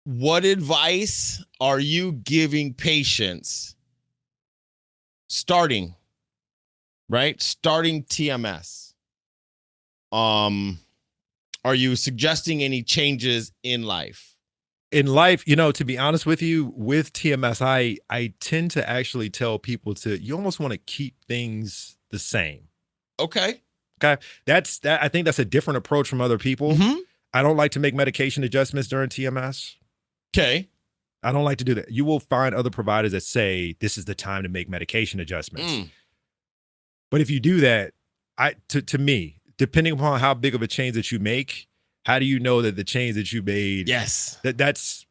What advice are you giving patients starting TMS? Are you suggesting any changes in life? In life, to be honest with you, with TMS, I tend to actually tell people you almost want to keep things the same. Okay. Okay. I think that's a different approach from other people. I don't like to make medication adjustments during TMS. Okay. I don't like to do that. You will find other providers that say this is the time to make medication adjustments. But if you do that, to me, depending upon how big of a change that you make, how do you know that the change that you made? Yes. That's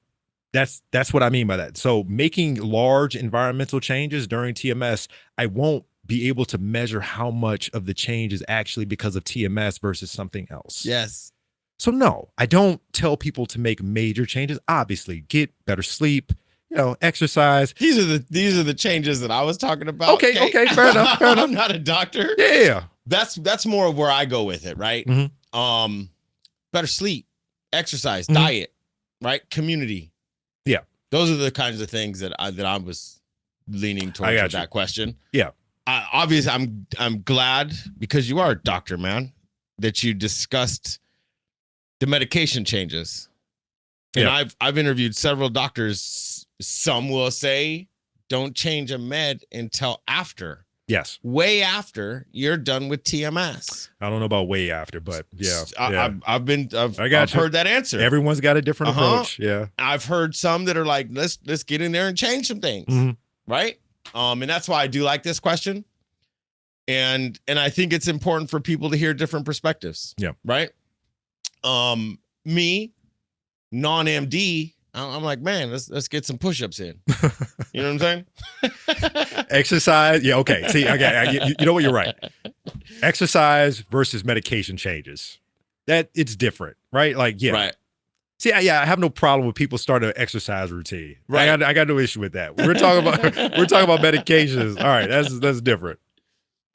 what I mean by that. So making large environmental changes during TMS, I won't be able to measure how much of the change is actually because of TMS versus something else. Yes. So no, I don't tell people to make major changes. Obviously, get better sleep, exercise. These are the changes that I was talking about. Okay, fair enough. I'm not a doctor. Yeah. That's more of where I go with it, right? Better sleep, exercise, diet, right? Community. Yeah. Those are the kinds of things that I was leaning towards with that question. Yeah. Obviously, I'm glad, because you are a doctor, man, that you discussed the medication changes. And I've interviewed several doctors. Some will say don't change a med until after. Yes. Way after you're done with TMS. I don't know about way after, but yeah. I've heard that answer. Everyone's got a different approach. Yeah. I've heard some that are like, let's get in there and change some things. Right. And that's why I do like this question. And I think it's important for people to hear different perspectives. Yeah. Right. Me, non-MD, I'm like, man, let's get some push-ups in. You know what I'm saying? Exercise. Yeah. Okay. See, you know what? You're right. Exercise versus medication changes. That it's different, right? Like, yeah. Right. See, I have no problem with people starting an exercise routine. Right. I got no issue with that. We're talking about medications. All right. That's different.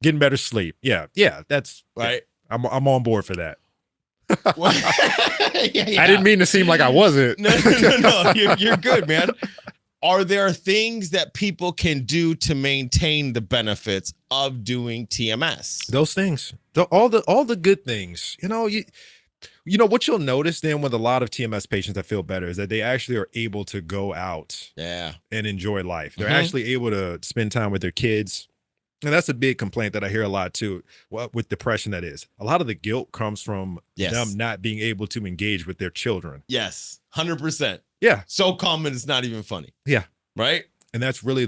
Getting better sleep. Yeah. Yeah. That's right. I'm on board for that. Yeah. I didn't mean to seem like I wasn't. No. You're good, man. Are there things that people can do to maintain the benefits of doing TMS? Those things, all the good things. You know what you'll notice then with a lot of TMS patients that feel better is that they actually are able to go out, and enjoy life. They're actually able to spend time with their kids. And that's a big complaint that I hear a lot too. Well, with depression, that is. A lot of the guilt comes from them not being able to engage with their children. Yes, 100%. Yeah. So common, it's not even funny. Yeah. Right? And that's really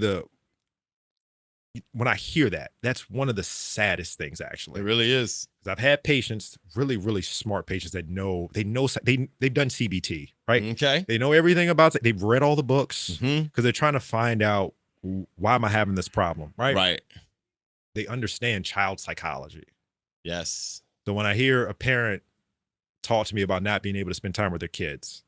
when I hear that, that's one of the saddest things, actually. It really is. I've had patients, really, really smart patients that they've done CBT, right? Okay. They know everything about it. They've read all the books because they're trying to find out, why am I having this problem, right? Right. They understand child psychology. Yes. So when I hear a parent talk to me about not being able to spend time with their kids,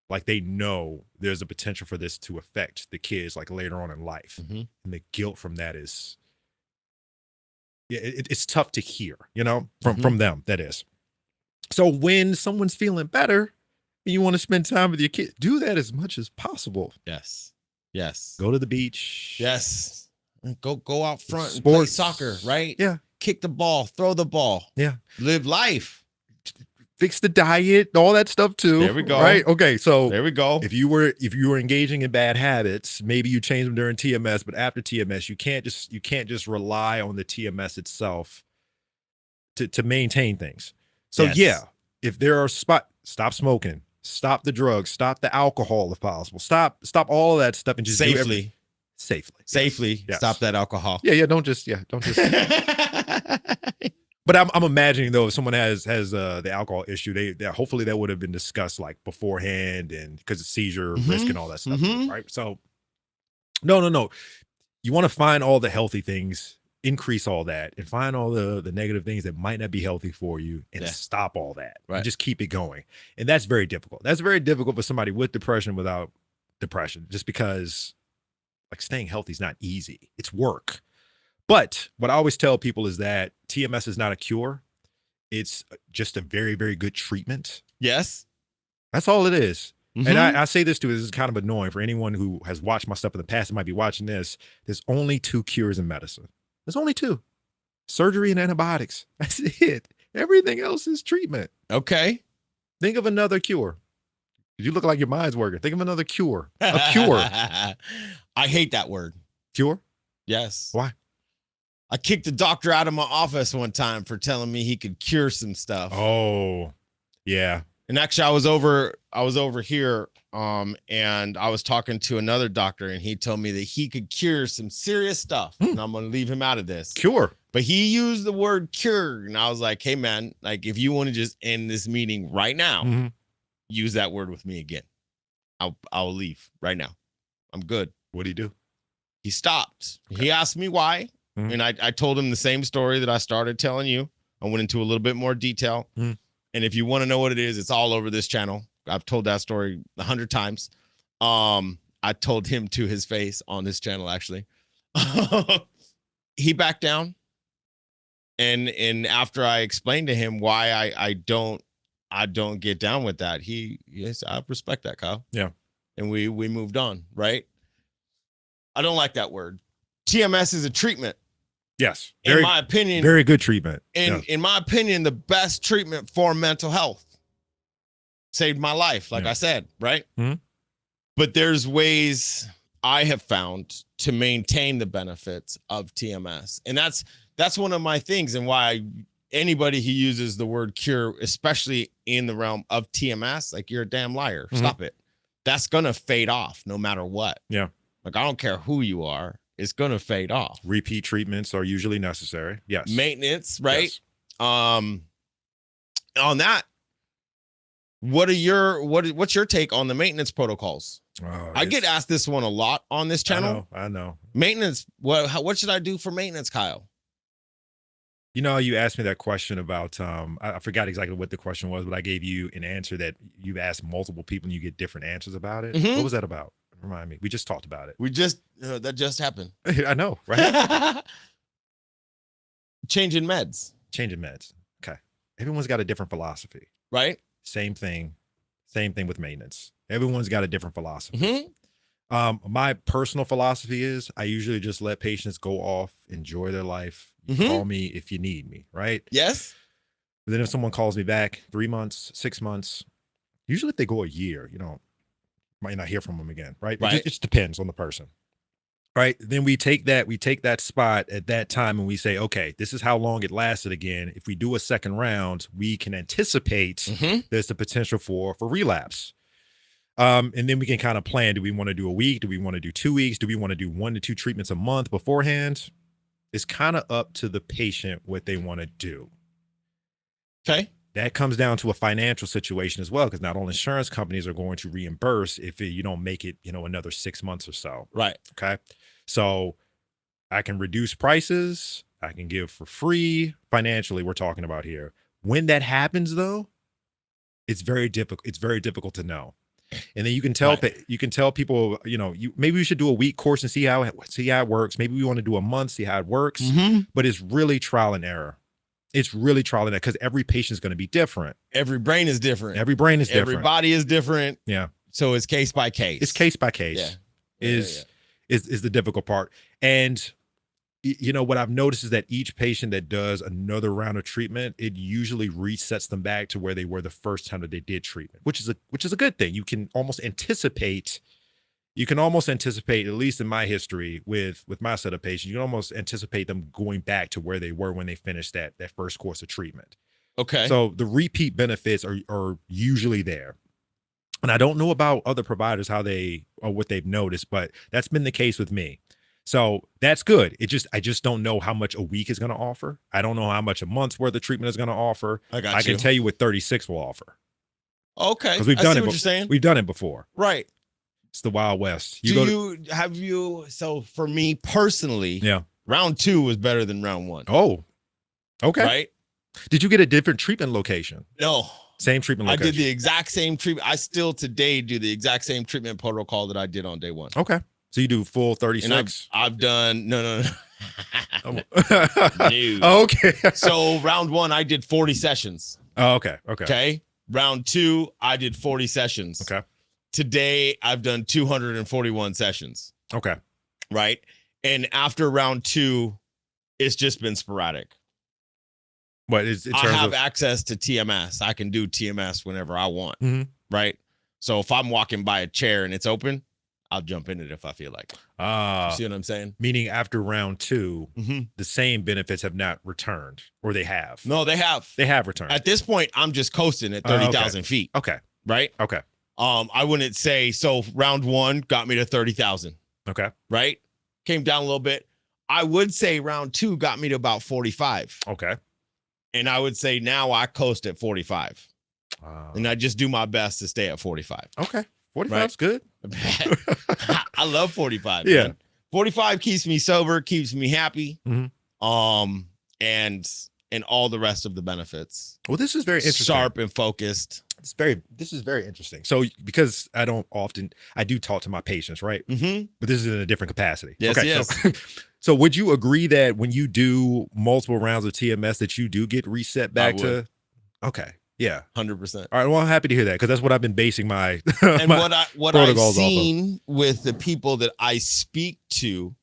like they know there's a potential for this to affect the kids like later on in life. And the guilt from that is, it's tough to hear, from them, that is. So when someone's feeling better and you want to spend time with your kids, do that as much as possible. Yes. Yes. Go to the beach. Yes. Go out front and play soccer, right? Yeah. Kick the ball, throw the ball. Yeah. Live life. Fix the diet, all that stuff too. There we go. Right? Okay, so there we go. If you were engaging in bad habits, maybe you change them during TMS, but after TMS, you can't just rely on the TMS itself to maintain things. So if there are stop smoking, stop the drugs, stop the alcohol if possible. Stop all of that stuff and just safely. Safely. Yes. Stop that alcohol. Don't just But I'm imagining though, if someone has the alcohol issue, hopefully that would have been discussed like beforehand, and because of seizure risk and all that stuff, right? So no. You want to find all the healthy things, increase all that, and find all the negative things that might not be healthy for you, and stop all that. Right. And just keep it going. And that's very difficult. That's very difficult for somebody with depression, without depression, just because like staying healthy is not easy. It's work. But what I always tell people is that TMS is not a cure. It's just a very, very good treatment. Yes. That's all it is. And I say this too, this is kind of annoying for anyone who has watched my stuff in the past and might be watching this. There's only 2 cures in medicine. There's only 2. Surgery and antibiotics. That's it. Everything else is treatment. Okay. Think of another cure. You look like your mind's working. Think of another cure. A cure. I hate that word. Cure? Yes. Why? I kicked the doctor out of my office one time for telling me he could cure some stuff. Oh, yeah. And actually, I was over here, and I was talking to another doctor, and he told me that he could cure some serious stuff. And I'm gonna leave him out of this. Cure. But he used the word cure, and I was like, "Hey, man, like if you want to just end this meeting right now, use that word with me again. I'll leave right now. I'm good." What did he do? He stopped. Okay. He asked me why, and I told him the same story that I started telling you. I went into a little bit more detail. And if you want to know what it is, it's all over this channel. I've told that story 100 times. I told him to his face on this channel, actually. He backed down. And after I explained to him why I don't get down with that, yes, I respect that, Kyle. Yeah. And we moved on, right? I don't like that word. TMS is a treatment. Yes. In my opinion. Very good treatment. In my opinion, the best treatment for mental health. Saved my life, like I said, right? But there's ways I have found to maintain the benefits of TMS. And that's one of my things, and why anybody who uses the word cure, especially in the realm of TMS, like, you're a damn liar. Stop it. That's gonna fade off no matter what. Yeah. Like, I don't care who you are. It's going to fade off. Repeat treatments are usually necessary. Yes. Maintenance, right? Yes. On that, what's your take on the maintenance protocols? I get asked this one a lot on this channel. I know. Maintenance. What should I do for maintenance, Kyle? You know, you asked me that question about, I forgot exactly what the question was, but I gave you an answer that you've asked multiple people and you get different answers about it. What was that about? Remind me. We just talked about it. That just happened. I know, right? Changing meds. Changing meds. Okay. Everyone's got a different philosophy. Right? Same thing with maintenance. Everyone's got a different philosophy. My personal philosophy is I usually just let patients go off, enjoy their life. Call me if you need me, right? Yes. But then if someone calls me back 3 months, 6 months, usually if they go a year, might not hear from them again, right? It just depends on the person, right? Then we take that spot at that time and we say, okay, this is how long it lasted again. If we do a second round, we can anticipate there's the potential for relapse. And then we can kind of plan, do we want to do a week? Do we want to do 2 weeks? Do we want to do 1 to 2 treatments a month beforehand? It's kind of up to the patient what they want to do. Okay. That comes down to a financial situation as well, because not all insurance companies are going to reimburse if you don't make it, another 6 months or so. Right. Okay. So I can reduce prices. I can give for free. Financially, we're talking about here. When that happens, though, it's very difficult. It's very difficult to know. And then you can tell people, maybe we should do a week course and see how it works. Maybe we want to do a month, see how it works. But it's really trial and error. It's really trial and error because every patient is going to be different. Every brain is different. Every brain is different. Every body is different. Yeah. So it's case by case. It's case by case. Yeah. Is the difficult part. And what I've noticed is that each patient that does another round of treatment, it usually resets them back to where they were the first time that they did treatment, which is a good thing. You can almost anticipate, at least in my history with my set of patients, you can almost anticipate them going back to where they were when they finished that first course of treatment. Okay. So the repeat benefits are usually there. And I don't know about other providers, what they've noticed, but that's been the case with me. So that's good. I just don't know how much a week is going to offer. I don't know how much a month's worth of treatment is going to offer. I can tell you what 36 will offer. Okay. Because we've done it. What you're saying. We've done it before. Right. It's the Wild West. So for me personally, round 2 was better than round 1. Oh, okay. Right. Did you get a different treatment location? No. Same treatment location. I did the exact same treatment. I still today do the exact same treatment protocol that I did on day 1. Okay. So you do full 36? And I've done no. No. Okay. So round 1, I did 40 sessions. Oh, okay. Okay. Round 2, I did 40 sessions. Okay. Today, I've done 241 sessions. Okay. Right. And after round 2, it's just been sporadic. What is in I terms have of access to TMS. I can do TMS whenever I want. Mhm. Right. So if I'm walking by a chair and it's open, I'll jump in it if I feel like it. You see what I'm saying? Meaning after round 2, Mm-hmm. the same benefits have not returned, or they have. No, they have. They have returned. At this point, I'm just coasting at 30,000 feet. Okay. Right. Okay. I wouldn't say so. Round 1 got me to 30,000. Okay. Right. Came down a little bit. I would say round 2 got me to about 45. Okay. And I would say now I coast at 45. And I just do my best to stay at 45. Okay. 45's good. I love 45. Yeah. Man. 45 keeps me sober, keeps me happy. Mhm. And all the rest of the benefits. Well, this is very interesting. Sharp and focused. This is very interesting. So because I do talk to my patients, right? Mm-hmm. But this is in a different capacity. Yes, okay, yes. So would you agree that when you do multiple rounds of TMS that you do get reset back to? Okay. Yeah. 100%. All right. Well, I'm happy to hear that, because that's what I've been basing my and my what I've protocols off of. seen with the people that I speak to,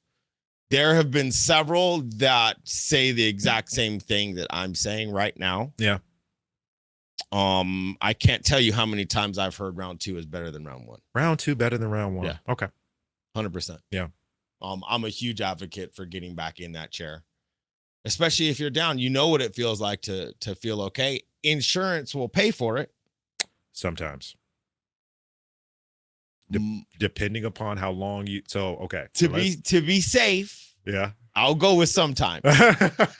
there have been several that say the exact same thing that I'm saying right now. Yeah. I can't tell you how many times I've heard round 2 is better than round 1. Round 2 better than round 1. Yeah. Okay. 100%. Yeah. I'm a huge advocate for getting back in that chair, especially if you're down. You know what it feels like to feel okay. Insurance will pay for it. Sometimes. Depending upon how long you. So okay. To be safe. Yeah. I'll go with sometimes.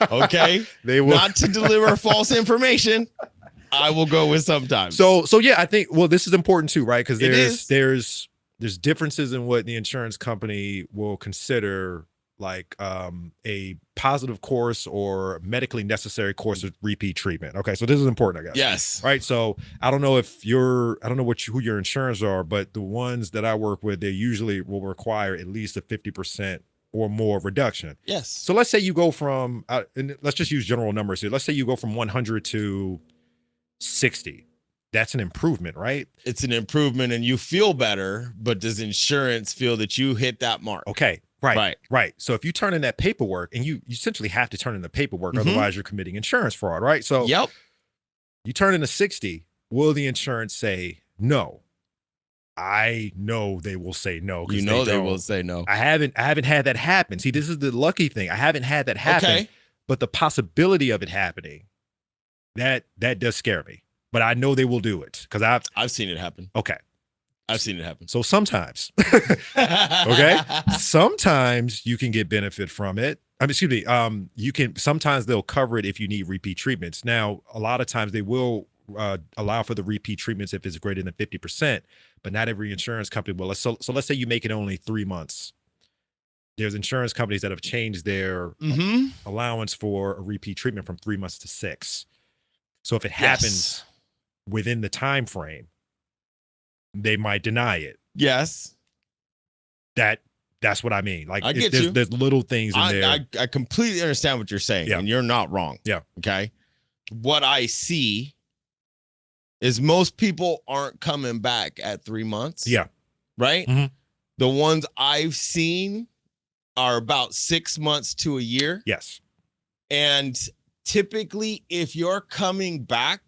Okay. They will not to deliver false information. I will go with sometimes. So yeah, I think, well, this is important too, right? Because there's differences in what the insurance company will consider like a positive course or medically necessary course of repeat treatment. Okay, so this is important, I guess. Yes. Right. So I don't know who your insurers are, but the ones that I work with, they usually will require at least a 50% or more reduction. Yes. So let's say you go from, and let's just use general numbers here. Let's say you go from 100 to 60. That's an improvement, right? It's an improvement and you feel better, but does insurance feel that you hit that mark? Okay. Right. So if you turn in that paperwork, and you essentially have to turn in the paperwork, otherwise you're committing insurance fraud, right? So yep. You turn in a 60, will the insurance say no? I know they will say no. You know they will say no. I haven't had that happen. See, this is the lucky thing. I haven't had that happen. Okay. But the possibility of it happening, that does scare me. But I know they will do it, because I've seen it happen. Okay. I've seen it happen. So sometimes, okay, sometimes you can get benefit from it. I mean, excuse me. Sometimes they'll cover it if you need repeat treatments. Now, a lot of times they will allow for the repeat treatments if it's greater than 50%, but not every insurance company will. So let's say you make it only 3 months. There's insurance companies that have changed their allowance for a repeat treatment from 3 months to 6. So if it happens within the time frame, they might deny it. Yes. That's what I mean. Like, I get you. There's little things in there. I completely understand what you're saying, and you're not wrong. Yeah. Okay. What I see is most people aren't coming back at 3 months. Yeah. Right? Mhm. The ones I've seen are about 6 months to a year. Yes. And typically, if you're coming back,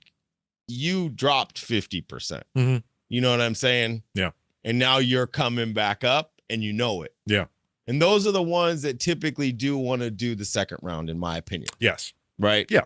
you dropped 50%. Mhm. You know what I'm saying? Yeah. And now you're coming back up, and you know it. Yeah. And those are the ones that typically do want to do the second round, in my opinion. Yes. Right? Yeah.